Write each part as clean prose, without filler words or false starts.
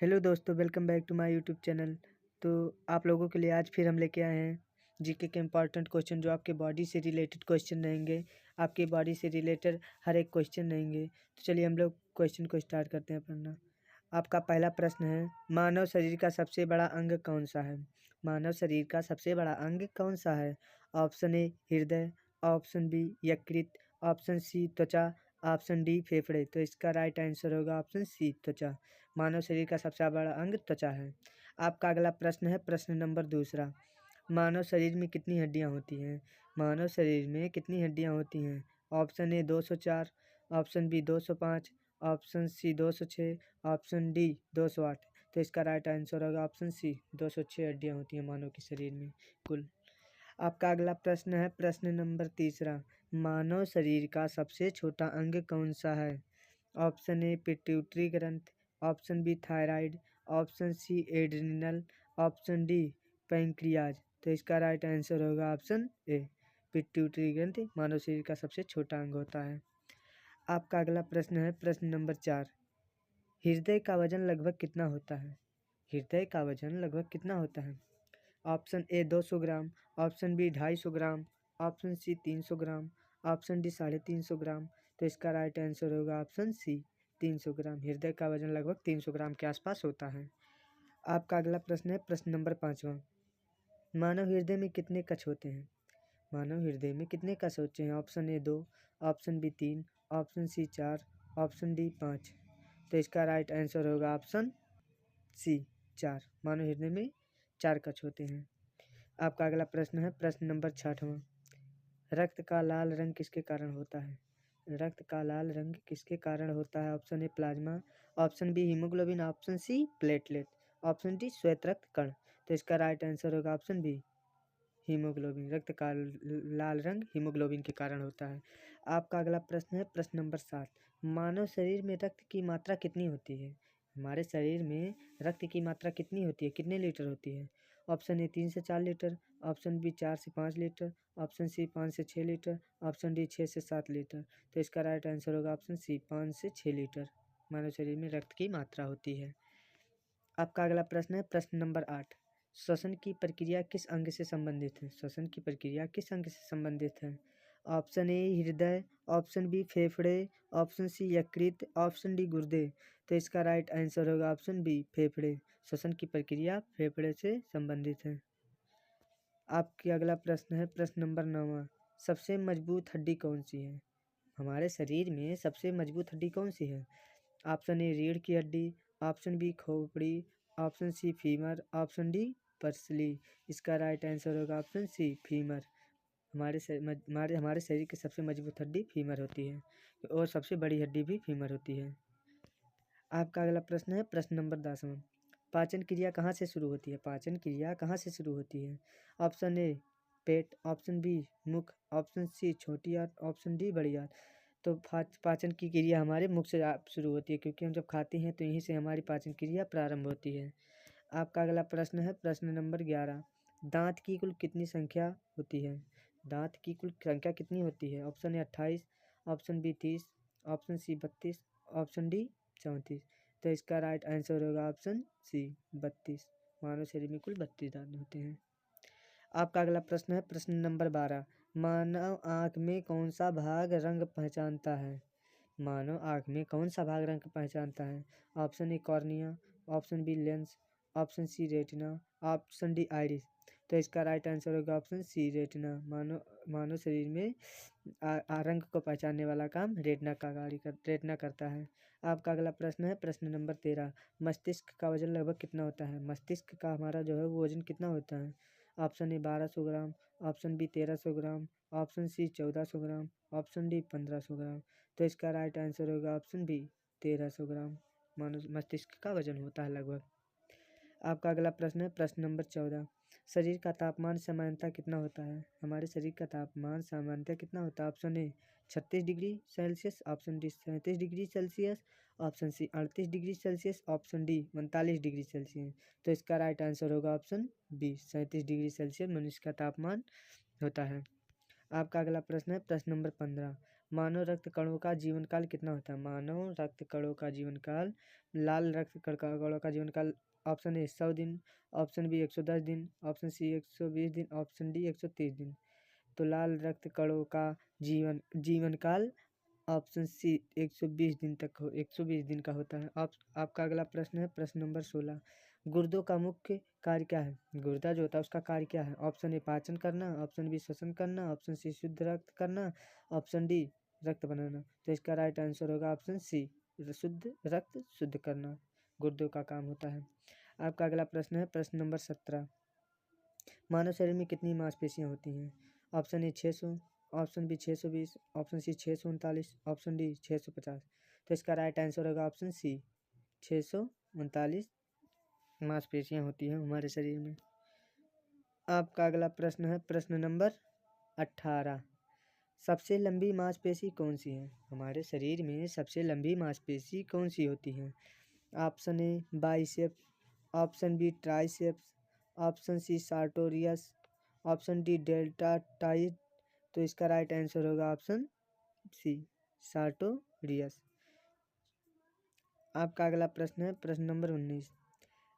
Hello दोस्तों, welcome back to my YouTube channel. तो आप लोगों के लिए आज फिर हम लेके आए हैं जीके के इम्पॉर्टेंट क्वेश्चन, जो आपके बॉडी से रिलेटेड क्वेश्चन रहेंगे। आपकी बॉडी से रिलेटेड हर एक क्वेश्चन रहेंगे। तो चलिए हम लोग क्वेश्चन को स्टार्ट करते हैं पढ़ना। आपका पहला प्रश्न है, मानव शरीर का सबसे बड़ा अंग कौन सा है? मानव शरीर का सबसे बड़ा अंग कौन सा है? ऑप्शन ए हृदय, ऑप्शन बी यकृत, ऑप्शन सी त्वचा, ऑप्शन डी फेफड़े। तो इसका राइट आंसर होगा ऑप्शन सी त्वचा। मानव शरीर का सबसे बड़ा अंग त्वचा है। आपका अगला प्रश्न है प्रश्न नंबर दूसरा, मानव शरीर में कितनी हड्डियां होती हैं? मानव शरीर में कितनी हड्डियां होती हैं? Option A 204, option B 205, option C 206, option D 208। तो इसका राइट आंसर होगा ऑप्शन सी 206 हड्डियां होती हैं मानव के शरीर में कुल। आपका अगला प्रश्न है प्रश्न नंबर तीसरा, मानव शरीर का सबसे छोटा अंग कौन सा है? ऑप्शन ए पिट्यूटरी ग्रंथ, option B thyroid, option C adrenal, option D pancreas. तो इसका राइट आंसर होगा ऑप्शन ए पिट्यूटरी ग्रंथि मानव शरीर का सबसे छोटा अंग होता है। आपका अगला प्रश्न है प्रश्न नंबर 4, हृदय का वजन लगभग कितना होता है? हृदय का वजन लगभग कितना होता है? Option A 200 gram, option B 250 gram, option C 300 gram, option D 350 gram. तो इसका राइट आंसर होगा ऑप्शन सी 300 ग्राम। हृदय का वजन लगभग 300 ग्राम के आसपास होता है। आपका अगला प्रश्न है प्रश्न नंबर 5वां, मानव हृदय में कितने कश होते हैं? मानव हृदय में कितने कश होते हैं? Option A 2, option B 3, option C 4, option D 5। तो इसका राइट आंसर होगा ऑप्शन सी 4। मानव हृदय में 4 कश होते हैं। आपका अगला प्रश्न है प्रश्न नंबर 6वां, रक्त का लाल रंग किसके कारण होता है? रक्त का लाल रंग किसके कारण होता है? Option A plasma, option B haemoglobin, option C platelet, option D श्वेत रक्त कण। तो इसका राइट आंसर होगा ऑप्शन बी हीमोग्लोबिन। रक्त का लाल रंग हीमोग्लोबिन के कारण होता है। आपका अगला प्रश्न है प्रश्न नंबर 7, मानव शरीर में रक्त की मात्रा कितनी होती है? हमारे शरीर में रक्त की मात्रा कितनी होती है, कितने लीटर होती है? ऑप्शन ए 3 से 4 लीटर, ऑप्शन बी 4 से 5 लीटर, ऑप्शन सी 5 से 6 लीटर, ऑप्शन डी 6 से 7 लीटर। तो इसका राइट आंसर होगा ऑप्शन सी 5 से 6 लीटर मानव शरीर में रक्त की मात्रा होती है। आपका अगला प्रश्न है प्रश्न नंबर 8, श्वसन की प्रक्रिया किस अंग से संबंधित है? श्वसन की प्रक्रिया किस अंग से संबंधित है? ऑप्शन ए हृदय, ऑप्शन बी फेफड़े, ऑप्शन सी यकृत, ऑप्शन डी गुर्दे। तो इसका राइट आंसर होगा ऑप्शन बी फेफड़े। श्वसन की प्रक्रिया फेफड़े से संबंधित है। आपके अगला प्रश्न है प्रश्न नंबर 9, सबसे मजबूत हड्डी कौन सी है? हमारे शरीर में सबसे मजबूत हड्डी कौन सी है? ऑप्शन ए रीढ़ की हड्डी, ऑप्शन बी खोपड़ी, option C femur, option D parsley. इसका राइट आंसर होगा ऑप्शन सी फीमर। हमारे शरीर की सबसे मजबूत हड्डी फीमर होती है और सबसे बड़ी हड्डी भी फीमर होती है। आपका अगला प्रश्न है प्रश्न नंबर 10वां, पाचन क्रिया कहाँ से शुरू होती है? पाचन क्रिया कहाँ से शुरू होती है? ऑप्शन ए पेट, ऑप्शन बी मुख, ऑप्शन सी छोटी आंत, ऑप्शन डी बड़ी आंत। तो पाचन की क्रिया हमारे मुख से शुरू होती है, क्योंकि हम जब खाते हैं तो यहीं से हमारी पाचन क्रिया प्रारंभ होती है। आपका अगला प्रश्न है प्रश्न नंबर 11, दांत की कुल कितनी संख्या होती है? दांत की कुल संख्या कितनी होती है? Option A 28, option B 30, option C 32, option D 34। तो इसका राइट आंसर होगा ऑप्शन सी 32। मानव शरीर में कुल 32 दांत होते हैं। आपका अगला प्रश्न है प्रश्न नंबर 12, मानव आँख में कौन सा भाग रंग पहचानता है? मानव आँख में कौन सा भाग रंग पहचानता है? Option A cornea, option B lens, option C retina, option D iris. तो इसका राइट आंसर होगा ऑप्शन सी रेटिना। मानव शरीर में रंग को पहचानने वाला काम रेटिना करता है। आपका अगला प्रश्न है प्रश्न नंबर 13, मस्तिष्क का वजन लगभग कितना होता है? मस्तिष्क का हमारा जो है वो वजन कितना होता है? Option A 1200 gram, option B 1300 gram, option C 1400 gram, option D 1500 gram. तो इसका राइट आंसर होगा ऑप्शन बी 1300 ग्राम मानव मस्तिष्क का वजन होता है लगभग। आपका अगला प्रश्न है प्रश्न नंबर 14, शरीर का तापमान सामान्यतः कितना होता है? हमारे शरीर का तापमान सामान्यतः कितना होता है? Option A 36 degree Celsius, option D 37 degree Celsius, option C 38 degree Celsius, option D 39 degree Celsius. तो इसका राइट आंसर होगा ऑप्शन बी 37 डिग्री सेल्सियस मनुष्य का तापमान होता है। आपका अगला प्रश्न है प्रश्न नंबर 15, मानव रक्त कणों का जीवन काल कितना होता है? मानव रक्त कणों का जीवन काल, लाल रक्त कणों का जीवन काल ऑप्शन ए 100 दिन, ऑप्शन बी 110 दिन, ऑप्शन सी 120 दिन, ऑप्शन डी 130 दिन। तो लाल रक्त कणों का जीवन काल ऑप्शन सी 120 दिन तक 120 दिन का होता है। आपका अगला प्रश्न है प्रश्न नंबर 16। गुर्दों का मुख्य कार्य क्या है? गुर्दा जो होता है उसका कार्य क्या है? ऑप्शन ए पाचन करना, ऑप्शन बी श्वसन करना, ऑप्शन सी शुद्ध रक्त करना, ऑप्शन डी रक्त बनाना। तो इसका राइट आंसर होगा ऑप्शन सी, शुद्ध रक्त शुद्ध करना गुर्दों का काम होता है। आपका अगला प्रश्न है प्रश्न नंबर 17। मानव शरीर में कितनी मांसपेशियां होती हैं? Option A 600, option B 620, option C 639, option D 650। तो इसका राइट आंसर होगा ऑप्शन सी, 639 मांसपेशियां होती हैं हमारे शरीर में। आपका अगला प्रश्न है प्रश्न नंबर 18। सबसे लंबी मांसपेशी कौन सी है? हमारे शरीर में सबसे लंबी मांसपेशी कौन सी होती है? Option A biceps, option B triceps, option C sartorius, option D deltoid. तो इसका राइट आंसर होगा ऑप्शन सी, सार्टोरियस। आपका अगला प्रश्न है प्रश्न नंबर 19।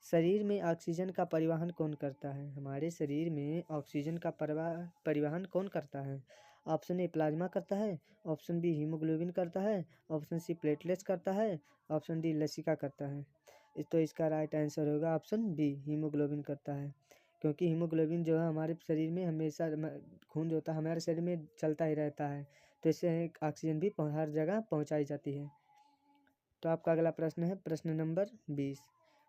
शरीर में ऑक्सीजन का परिवहन कौन करता है? हमारे शरीर में ऑक्सीजन का परिवहन कौन करता है? ऑप्शन ए प्लाज्मा करता है, ऑप्शन बी हीमोग्लोबिन करता है, ऑप्शन सी प्लेटलेट्स करता है, ऑप्शन डी लसिका करता है। तो इसका राइट आंसर होगा ऑप्शन बी, हीमोग्लोबिन करता है। क्योंकि हीमोग्लोबिन जो है हमारे शरीर में हमेशा खून जो होता है हमारे शरीर में चलता ही रहता है, तो इससे ऑक्सीजन भी हर जगह पहुँचाई जाती है। तो आपका अगला प्रश्न है प्रश्न नंबर 20।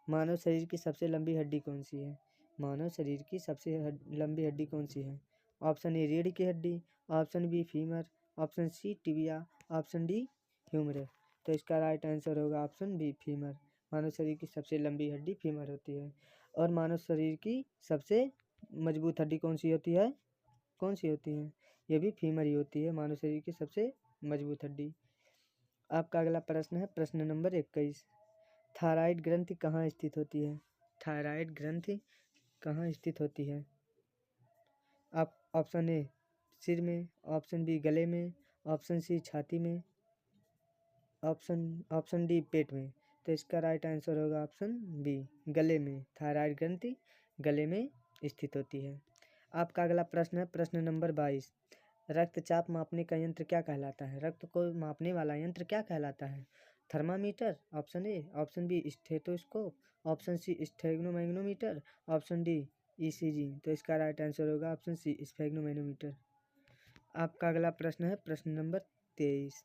मानव शरीर की सबसे लंबी हड्डी कौन सी है? मानव शरीर की सबसे लंबी हड्डी कौन सी है? ऑप्शन ए रीढ़ की हड्डी, option B femur, option C tibia, option D humerus. तो इसका राइट आंसर होगा ऑप्शन बी, फीमर। मानव शरीर की सबसे लंबी हड्डी फीमर होती है। और मानव शरीर की सबसे मजबूत हड्डी कौन सी होती है? कौन सी होती है? ये भी फीमर ही होती है, मानव शरीर की सबसे मजबूत हड्डी। आपका अगला प्रश्न है प्रश्न नंबर 21। थायराइड ग्रंथि कहाँ स्थित होती है? थायराइड ग्रंथि कहाँ स्थित होती है? आप ऑप्शन ए सिर में, ऑप्शन बी गले में, ऑप्शन सी छाती में, ऑप्शन डी पेट में। तो इसका राइट आंसर होगा ऑप्शन बी, गले में। थायराइड ग्रंथि गले में स्थित होती है। आपका अगला प्रश्न है प्रश्न नंबर 22। रक्तचाप मापने का यंत्र क्या कहलाता है? रक्त को मापने वाला यंत्र क्या कहलाता है? Thermometer, option A, option B stethoscope, option C sphygmomanometer, option D ECG. तो इसका राइट आंसर होगा ऑप्शन सी, स्फेग्नोमैग्नोमीटर। आपका अगला प्रश्न है प्रश्न नंबर 23।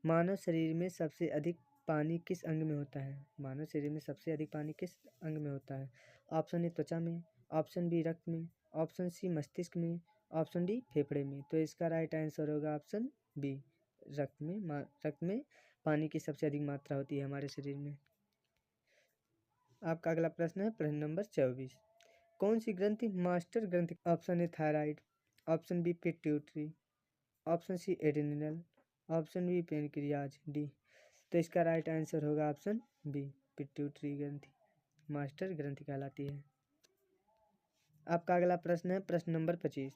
मानव शरीर में सबसे अधिक पानी किस अंग में होता है? मानव शरीर में सबसे अधिक पानी किस अंग में होता है? ऑप्शन ए त्वचा में, ऑप्शन बी रक्त में, ऑप्शन सी मस्तिष्क में, ऑप्शन डी फेफड़े में। तो इसका राइट आंसर होगा ऑप्शन बी, रक्त में। रक्त में पानी की सबसे अधिक मात्रा होती है हमारे शरीर में। आपका अगला प्रश्न है प्रश्न नंबर 24। कौन सी ग्रंथि मास्टर ग्रंथि? Option A thyroid, option B pituitary, option C adrenal, option B pancreas, D. तो इसका राइट आंसर होगा ऑप्शन बी, पिट्यूटरी ग्रंथि मास्टर ग्रंथि कहलाती है। आपका अगला प्रश्न है प्रश्न नंबर 25।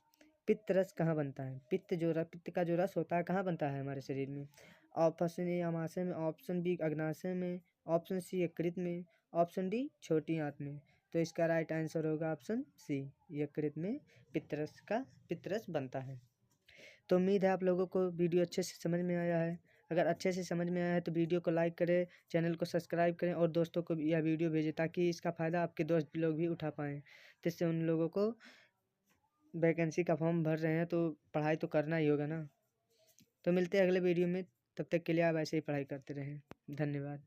पित्त रस कहाँ बनता है? पित्त का जो रस होता है कहाँ बनता है हमारे शरीर में? ऑप्शन ए अमाशय में, ऑप्शन बी अग्नाशय में, ऑप्शन सी यकृत में, ऑप्शन डी छोटी आंत में। तो इसका राइट आंसर होगा ऑप्शन सी, यकृत में पित्त रस बनता है। तो उम्मीद है आप लोगों को वीडियो अच्छे से समझ में आया है। अगर अच्छे से समझ में आया है तो वीडियो को लाइक करें, चैनल को सब्सक्राइब करें और दोस्तों को यह वीडियो भेजें ताकि इसका फ़ायदा आपके दोस्त लोग भी उठा पाएँ। जिससे उन लोगों को वैकेंसी का फॉर्म भर रहे हैं तो पढ़ाई तो करना ही होगा ना। तो मिलते हैं अगले वीडियो में, तब तक के लिए आप ऐसे ही पढ़ाई करते रहें। धन्यवाद।